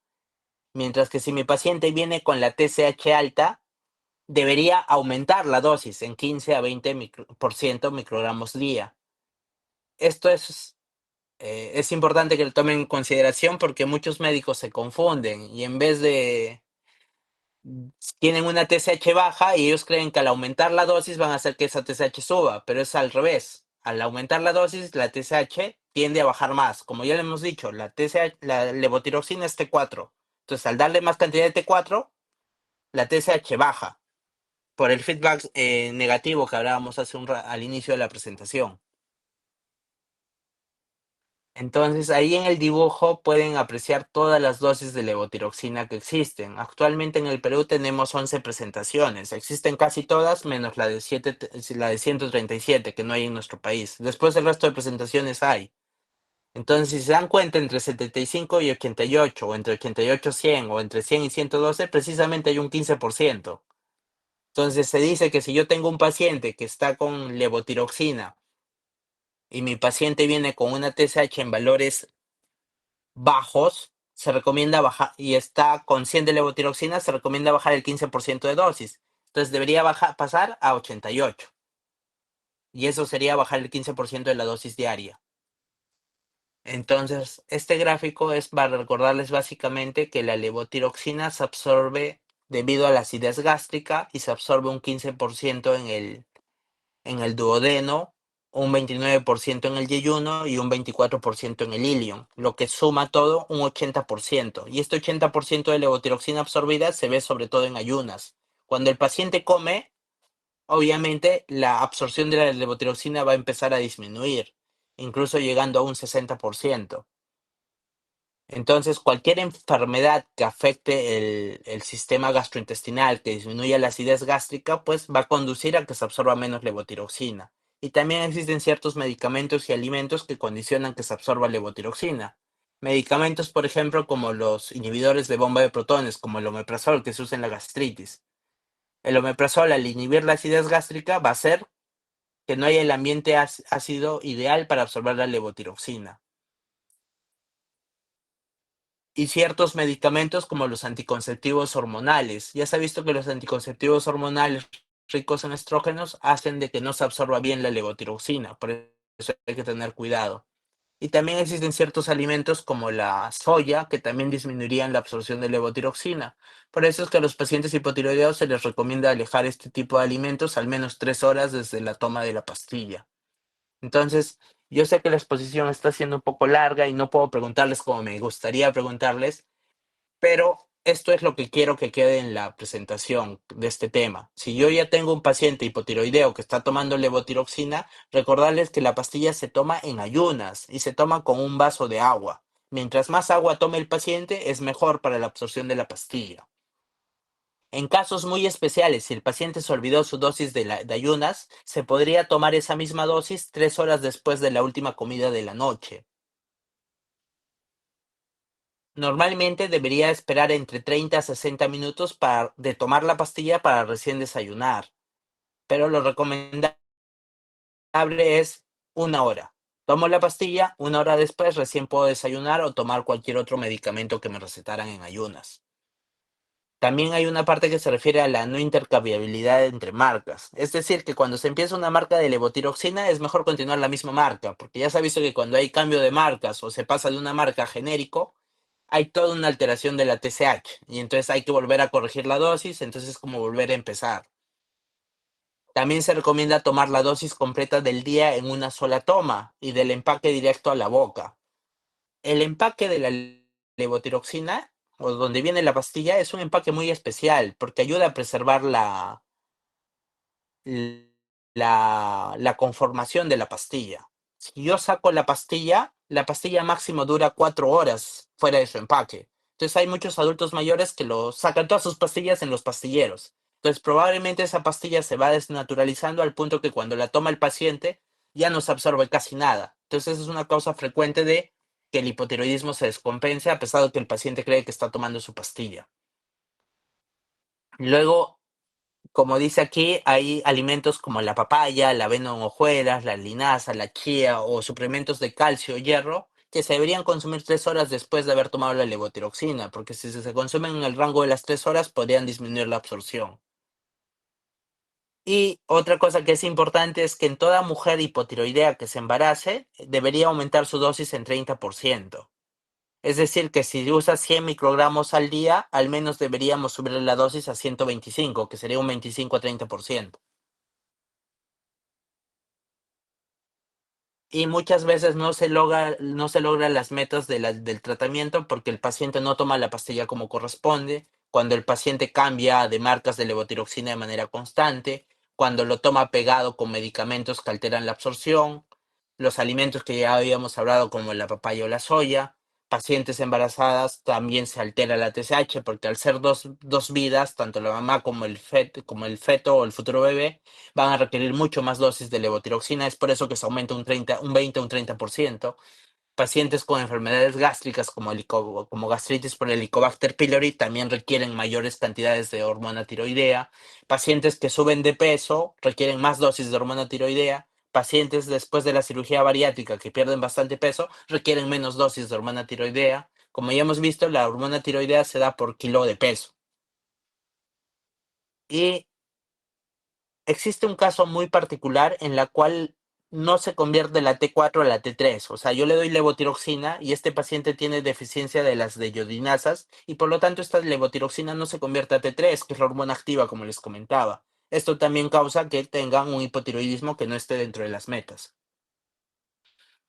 Mientras que si mi paciente viene con la TSH alta, debería aumentar la dosis en 15 a 20% microgramos día. Esto es importante que lo tomen en consideración porque muchos médicos se confunden y en vez de tienen una TSH baja y ellos creen que al aumentar la dosis van a hacer que esa TSH suba, pero es al revés. Al aumentar la dosis, la TSH tiende a bajar más. Como ya le hemos dicho, la TSH, la levotiroxina es T4. Entonces, al darle más cantidad de T4, la TSH baja por el feedback negativo que hablábamos al inicio de la presentación. Entonces, ahí en el dibujo pueden apreciar todas las dosis de levotiroxina que existen. Actualmente en el Perú tenemos 11 presentaciones. Existen casi todas, menos la de 137, que no hay en nuestro país. Después el resto de presentaciones hay. Entonces, si se dan cuenta, entre 75 y 88, o entre 88 y 100, o entre 100 y 112, precisamente hay un 15%. Entonces, se dice que si yo tengo un paciente que está con levotiroxina y mi paciente viene con una TSH en valores bajos, se recomienda bajar, y está con 100 de levotiroxina, se recomienda bajar el 15% de dosis. Entonces debería pasar a 88. Y eso sería bajar el 15% de la dosis diaria. Entonces, este gráfico es para recordarles básicamente que la levotiroxina se absorbe debido a la acidez gástrica y se absorbe un 15% en el duodeno, un 29% en el yeyuno y un 24% en el ilion, lo que suma todo un 80%. Y este 80% de levotiroxina absorbida se ve sobre todo en ayunas. Cuando el paciente come, obviamente la absorción de la levotiroxina va a empezar a disminuir, incluso llegando a un 60%. Entonces, cualquier enfermedad que afecte el sistema gastrointestinal, que disminuya la acidez gástrica, pues va a conducir a que se absorba menos levotiroxina. Y también existen ciertos medicamentos y alimentos que condicionan que se absorba levotiroxina. Medicamentos, por ejemplo, como los inhibidores de bomba de protones, como el omeprazol, que se usa en la gastritis. El omeprazol, al inhibir la acidez gástrica, va a hacer que no haya el ambiente ácido ideal para absorber la levotiroxina. Y ciertos medicamentos como los anticonceptivos hormonales. Ya se ha visto que los anticonceptivos hormonales ricos en estrógenos hacen de que no se absorba bien la levotiroxina, por eso hay que tener cuidado. Y también existen ciertos alimentos como la soya que también disminuirían la absorción de levotiroxina. Por eso es que a los pacientes hipotiroideos se les recomienda alejar este tipo de alimentos al menos 3 horas desde la toma de la pastilla. Entonces, yo sé que la exposición está siendo un poco larga y no puedo preguntarles como me gustaría preguntarles, pero esto es lo que quiero que quede en la presentación de este tema. Si yo ya tengo un paciente hipotiroideo que está tomando levotiroxina, recordarles que la pastilla se toma en ayunas y se toma con un vaso de agua. Mientras más agua tome el paciente, es mejor para la absorción de la pastilla. En casos muy especiales, si el paciente se olvidó su dosis de ayunas, se podría tomar esa misma dosis 3 horas después de la última comida de la noche. Normalmente debería esperar entre 30 a 60 minutos de tomar la pastilla para recién desayunar, pero lo recomendable es 1 hora. Tomo la pastilla, 1 hora después recién puedo desayunar o tomar cualquier otro medicamento que me recetaran en ayunas. También hay una parte que se refiere a la no intercambiabilidad entre marcas. Es decir, que cuando se empieza una marca de levotiroxina es mejor continuar la misma marca, porque ya se ha visto que cuando hay cambio de marcas o se pasa de una marca a genérico, hay toda una alteración de la TSH y entonces hay que volver a corregir la dosis, entonces es como volver a empezar. También se recomienda tomar la dosis completa del día en una sola toma y del empaque directo a la boca. El empaque de la levotiroxina, o donde viene la pastilla, es un empaque muy especial porque ayuda a preservar la conformación de la pastilla. Si yo saco la pastilla máximo dura 4 horas fuera de su empaque. Entonces hay muchos adultos mayores que lo sacan todas sus pastillas en los pastilleros. Entonces probablemente esa pastilla se va desnaturalizando al punto que cuando la toma el paciente ya no se absorbe casi nada. Entonces es una causa frecuente de que el hipotiroidismo se descompense a pesar de que el paciente cree que está tomando su pastilla. Luego, Como dice aquí, hay alimentos como la papaya, la avena en hojuelas, la linaza, la chía o suplementos de calcio o hierro que se deberían consumir 3 horas después de haber tomado la levotiroxina, porque si se consumen en el rango de las 3 horas podrían disminuir la absorción. Y otra cosa que es importante es que en toda mujer hipotiroidea que se embarace debería aumentar su dosis en 30%. Es decir, que si usa 100 microgramos al día, al menos deberíamos subir la dosis a 125, que sería un 25 a 30%. Y muchas veces no se logra las metas del tratamiento porque el paciente no toma la pastilla como corresponde, cuando el paciente cambia de marcas de levotiroxina de manera constante, cuando lo toma pegado con medicamentos que alteran la absorción, los alimentos que ya habíamos hablado como la papaya o la soya, pacientes embarazadas también se altera la TSH porque al ser dos vidas, tanto la mamá como el feto o el futuro bebé, van a requerir mucho más dosis de levotiroxina, es por eso que se aumenta un 20 o un 30%. Pacientes con enfermedades gástricas como gastritis por Helicobacter pylori también requieren mayores cantidades de hormona tiroidea. Pacientes que suben de peso requieren más dosis de hormona tiroidea. Pacientes después de la cirugía bariátrica que pierden bastante peso requieren menos dosis de hormona tiroidea. Como ya hemos visto, la hormona tiroidea se da por kilo de peso. Y existe un caso muy particular en la cual no se convierte la T4 a la T3. O sea, yo le doy levotiroxina y este paciente tiene deficiencia de las deyodinasas y por lo tanto esta levotiroxina no se convierte a T3, que es la hormona activa, como les comentaba. Esto también causa que tengan un hipotiroidismo que no esté dentro de las metas.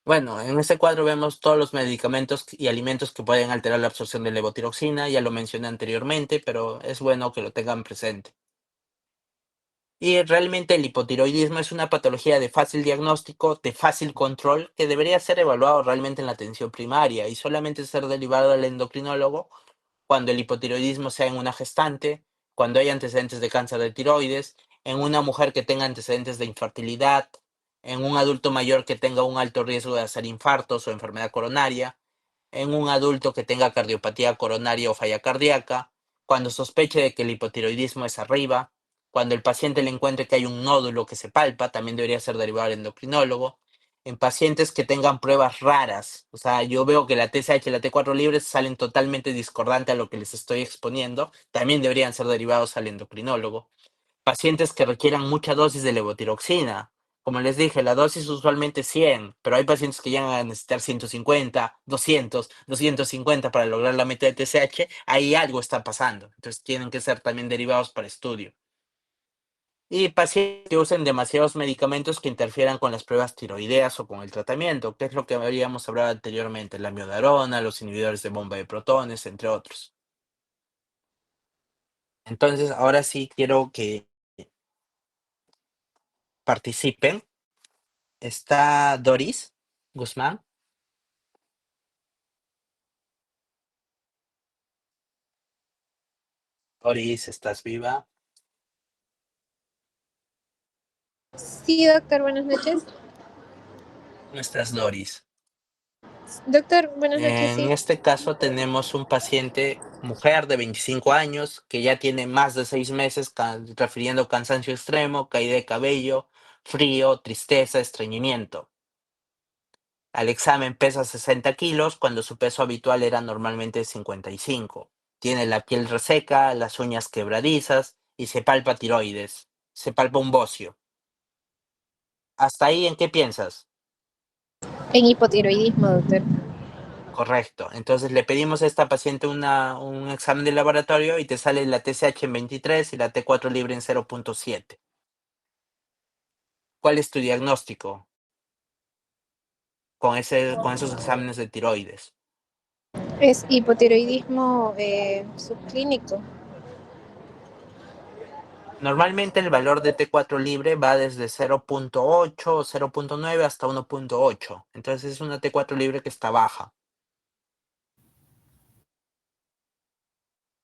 Bueno, en este cuadro vemos todos los medicamentos y alimentos que pueden alterar la absorción de levotiroxina. Ya lo mencioné anteriormente, pero es bueno que lo tengan presente. Y realmente el hipotiroidismo es una patología de fácil diagnóstico, de fácil control, que debería ser evaluado realmente en la atención primaria y solamente ser derivado al endocrinólogo cuando el hipotiroidismo sea en una gestante, cuando hay antecedentes de cáncer de tiroides, en una mujer que tenga antecedentes de infertilidad, en un adulto mayor que tenga un alto riesgo de hacer infartos o enfermedad coronaria, en un adulto que tenga cardiopatía coronaria o falla cardíaca, cuando sospeche de que el hipotiroidismo es arriba, cuando el paciente le encuentre que hay un nódulo que se palpa, también debería ser derivado al endocrinólogo. En pacientes que tengan pruebas raras, o sea, yo veo que la TSH y la T4 libres salen totalmente discordantes a lo que les estoy exponiendo, también deberían ser derivados al endocrinólogo. Pacientes que requieran mucha dosis de levotiroxina. Como les dije, la dosis usualmente es 100, pero hay pacientes que llegan a necesitar 150, 200, 250 para lograr la meta de TSH. Ahí algo está pasando. Entonces tienen que ser también derivados para estudio. Y pacientes que usen demasiados medicamentos que interfieran con las pruebas tiroideas o con el tratamiento, que es lo que habíamos hablado anteriormente, la amiodarona, los inhibidores de bomba de protones, entre otros. Entonces, ahora sí quiero que participen. Está Doris Guzmán. Doris, ¿estás viva? Sí, doctor, buenas noches. ¿No estás, Doris? Doctor, buenas noches, En sí. este caso tenemos un paciente, mujer de 25 años, que ya tiene más de 6 meses refiriendo cansancio extremo, caída de cabello, frío, tristeza, estreñimiento. Al examen pesa 60 kilos cuando su peso habitual era normalmente 55. Tiene la piel reseca, las uñas quebradizas y se palpa tiroides. Se palpa un bocio. ¿Hasta ahí en qué piensas? En hipotiroidismo, doctor. Correcto. Entonces le pedimos a esta paciente un examen de laboratorio y te sale la TSH en 23 y la T4 libre en 0.7. ¿Cuál es tu diagnóstico con esos exámenes de tiroides? Es hipotiroidismo subclínico. Normalmente el valor de T4 libre va desde 0.8 o 0.9 hasta 1.8. Entonces es una T4 libre que está baja.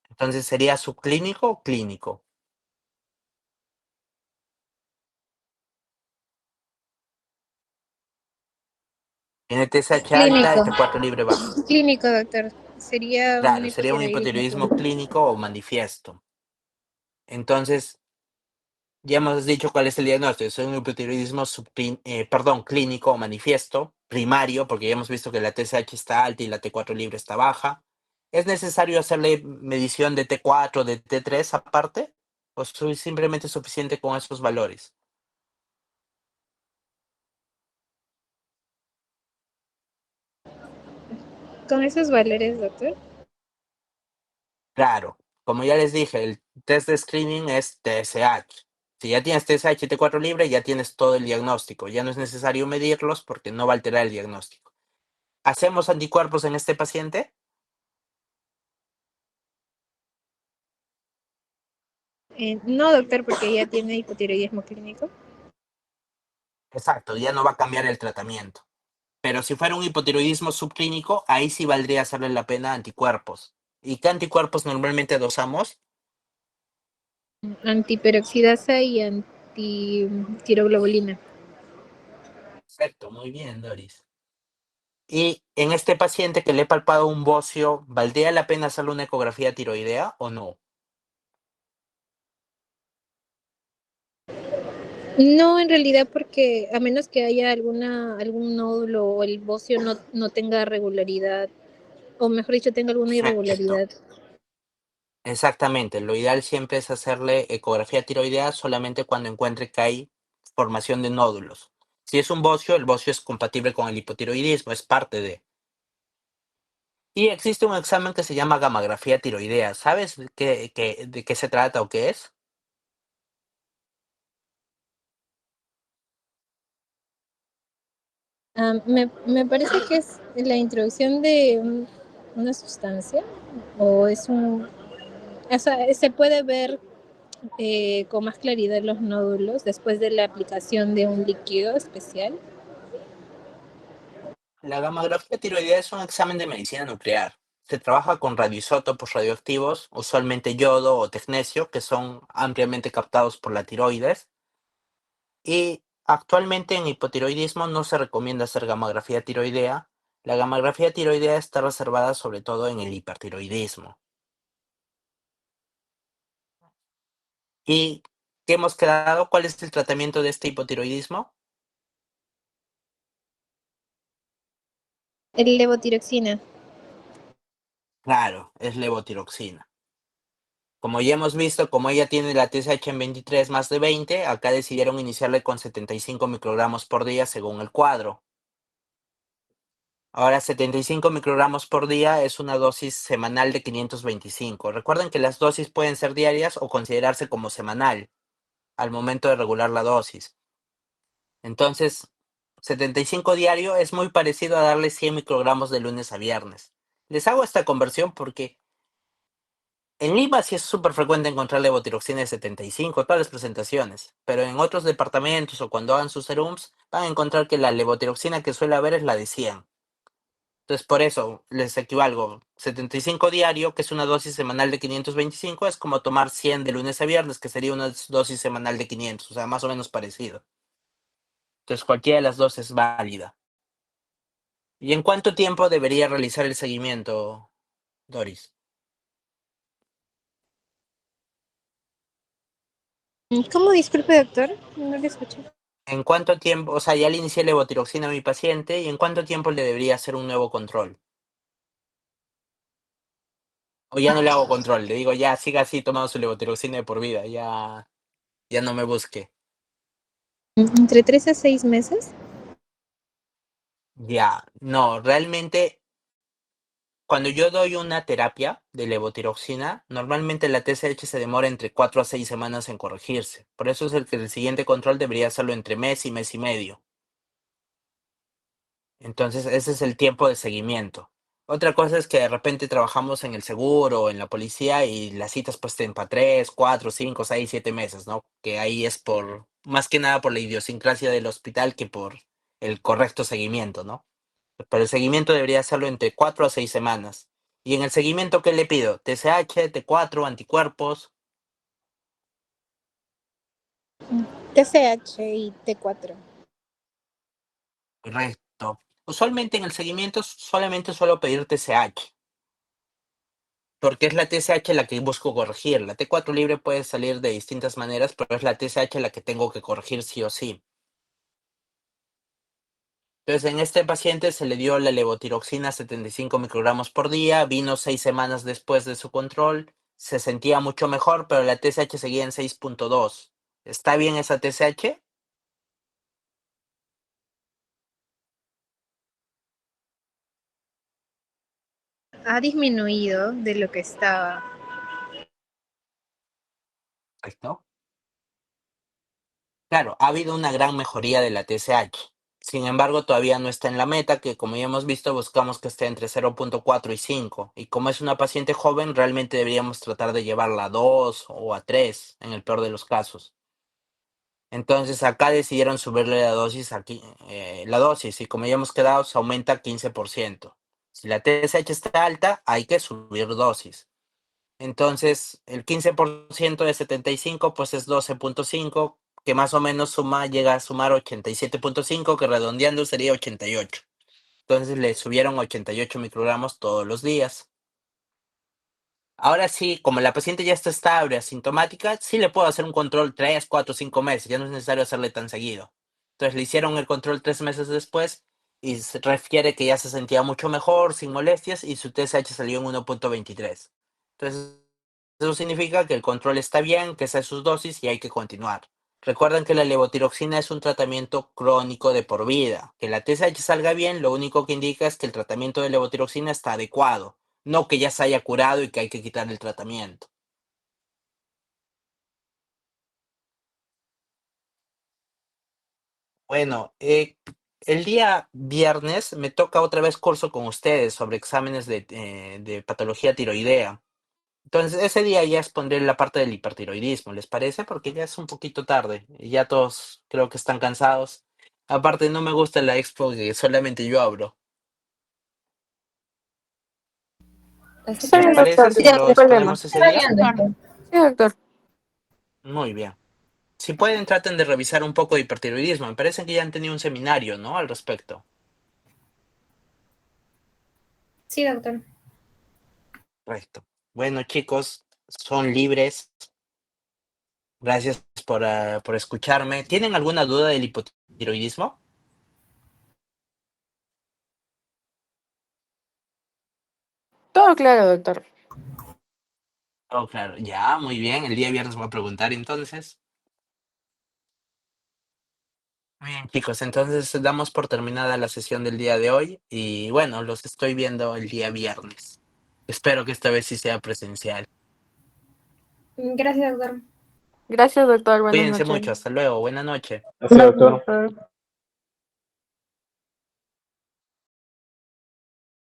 Entonces sería subclínico o clínico. Tiene TSH alta y Clínico. T4 libre baja. Clínico, doctor. Sería un Claro, sería un hipotiroidismo hipotiroidismo clínico. clínico o manifiesto. Entonces, Ya hemos dicho cuál es el diagnóstico. Es un hipotiroidismo clínico o manifiesto, primario, porque ya hemos visto que la TSH está alta y la T4 libre está baja. ¿Es necesario hacerle medición de T4, de T3 aparte? ¿O simplemente suficiente con esos valores? Con esos valores, doctor. Claro, como ya les dije, el test de screening es TSH. Si ya tienes TSH y T4 libre, ya tienes todo el diagnóstico. Ya no es necesario medirlos porque no va a alterar el diagnóstico. ¿Hacemos anticuerpos en este paciente? No, doctor, porque ya tiene hipotiroidismo clínico. Exacto, ya no va a cambiar el tratamiento. Pero si fuera un hipotiroidismo subclínico, ahí sí valdría hacerle la pena anticuerpos. ¿Y qué anticuerpos normalmente dosamos? Antiperoxidasa y antitiroglobulina. Perfecto, muy bien, Doris. Y en este paciente que le he palpado un bocio, ¿valdría la pena hacerle una ecografía tiroidea o no? No, en realidad, porque a menos que haya algún nódulo o el bocio no tenga regularidad, o mejor dicho, tenga alguna Perfecto. irregularidad. Exactamente, lo ideal siempre es hacerle ecografía tiroidea solamente cuando encuentre que hay formación de nódulos. Si es un bocio, el bocio es compatible con el hipotiroidismo, es parte de. Y existe un examen que se llama gamografía tiroidea. ¿Sabes de qué se trata o qué es? Me parece que es la introducción de una sustancia, o o sea, se puede ver con más claridad los nódulos después de la aplicación de un líquido especial. La gamografía tiroidea es un examen de medicina nuclear. Se trabaja con radioisótopos radioactivos, usualmente yodo o tecnecio, que son ampliamente captados por la tiroides. Y actualmente en hipotiroidismo no se recomienda hacer gamografía tiroidea. La gamografía tiroidea está reservada sobre todo en el hipertiroidismo. ¿Y qué hemos quedado? ¿Cuál es el tratamiento de este hipotiroidismo? El levotiroxina. Claro, es levotiroxina. Como ya hemos visto, como ella tiene la TSH en 23 más de 20, acá decidieron iniciarle con 75 microgramos por día según el cuadro. Ahora, 75 microgramos por día es una dosis semanal de 525. Recuerden que las dosis pueden ser diarias o considerarse como semanal al momento de regular la dosis. Entonces, 75 diario es muy parecido a darle 100 microgramos de lunes a viernes. Les hago esta conversión porque en Lima sí es súper frecuente encontrar levotiroxina de 75, todas las presentaciones, pero en otros departamentos o cuando hagan sus serums van a encontrar que la levotiroxina que suele haber es la de 100. Entonces por eso les equivalgo 75 diario, que es una dosis semanal de 525, es como tomar 100 de lunes a viernes, que sería una dosis semanal de 500, o sea, más o menos parecido. Entonces cualquiera de las dos es válida. ¿Y en cuánto tiempo debería realizar el seguimiento, Doris? ¿Cómo? Disculpe, doctor, no le escuché. ¿En cuánto tiempo? O sea, ya le inicié levotiroxina a mi paciente y ¿en cuánto tiempo le debería hacer un nuevo control? O ya no le hago control, le digo ya siga así tomando su levotiroxina de por vida, ya no me busque. Entre 3 a 6 meses. Ya, no, realmente cuando yo doy una terapia de levotiroxina, normalmente la TSH se demora entre 4 a 6 semanas en corregirse. Por eso es el que el siguiente control debería hacerlo entre mes y medio. Entonces, ese es el tiempo de seguimiento. Otra cosa es que de repente trabajamos en el seguro o en la policía y las citas pues tienen para 3, 4, 5, 6, 7 meses, ¿no? Que ahí es más que nada por la idiosincrasia del hospital que por el correcto seguimiento, ¿no? Pero el seguimiento debería hacerlo entre 4 a 6 semanas. Y en el seguimiento, ¿qué le pido? TSH, T4, anticuerpos. TSH y T4. Correcto. Usualmente en el seguimiento solamente suelo pedir TSH. porque es la TSH la que busco corregir. La T4 libre puede salir de distintas maneras, pero es la TSH la que tengo que corregir sí o sí. Entonces, en este paciente se le dio la levotiroxina 75 microgramos por día, vino 6 semanas después de su control, se sentía mucho mejor, pero la TSH seguía en 6.2. ¿Está bien esa TSH? Ha disminuido de lo que estaba. Correcto. Claro, ha habido una gran mejoría de la TSH. Sin embargo, todavía no está en la meta, que como ya hemos visto, buscamos que esté entre 0.4 y 5. Y como es una paciente joven, realmente deberíamos tratar de llevarla a 2 o a 3, en el peor de los casos. Entonces acá decidieron subirle la dosis aquí, y como ya hemos quedado, se aumenta 15%. Si la TSH está alta, hay que subir dosis. Entonces, el 15% de 75, pues es 12.5, que más o menos llega a sumar 87.5, que redondeando sería 88. Entonces le subieron 88 microgramos todos los días. Ahora sí, como la paciente ya está estable, asintomática, sí le puedo hacer un control 3, 4, 5 meses, ya no es necesario hacerle tan seguido. Entonces le hicieron el control 3 meses después y se refiere que ya se sentía mucho mejor, sin molestias, y su TSH salió en 1.23. Entonces, eso significa que el control está bien, que esa es su dosis y hay que continuar. Recuerden que la levotiroxina es un tratamiento crónico de por vida. Que la TSH salga bien, lo único que indica es que el tratamiento de levotiroxina está adecuado, no que ya se haya curado y que hay que quitar el tratamiento. Bueno, el día viernes me toca otra vez curso con ustedes sobre exámenes de patología tiroidea. Entonces, ese día ya expondré la parte del hipertiroidismo, ¿les parece? Porque ya es un poquito tarde y ya todos creo que están cansados. Aparte, no me gusta la expo que solamente yo hablo. Está ¿Les bien, parece doctor. si Sí, lo no hay problema. exponemos ese Está día? bien, doctor. Sí, doctor. Muy bien. Si pueden, traten de revisar un poco de hipertiroidismo. Me parece que ya han tenido un seminario, ¿no? Al respecto. Sí, doctor. Correcto. Bueno, chicos, son libres. Gracias por escucharme. ¿Tienen alguna duda del hipotiroidismo? Todo claro, doctor. Oh, claro. Ya, muy bien. El día viernes voy a preguntar entonces. Muy bien, chicos. Entonces damos por terminada la sesión del día de hoy. Y bueno, los estoy viendo el día viernes. Espero que esta vez sí sea presencial. Gracias, doctor. Gracias, doctor. Buenas Cuídense noches. mucho. Hasta luego. Buena noche. Gracias, doctor. Doctor.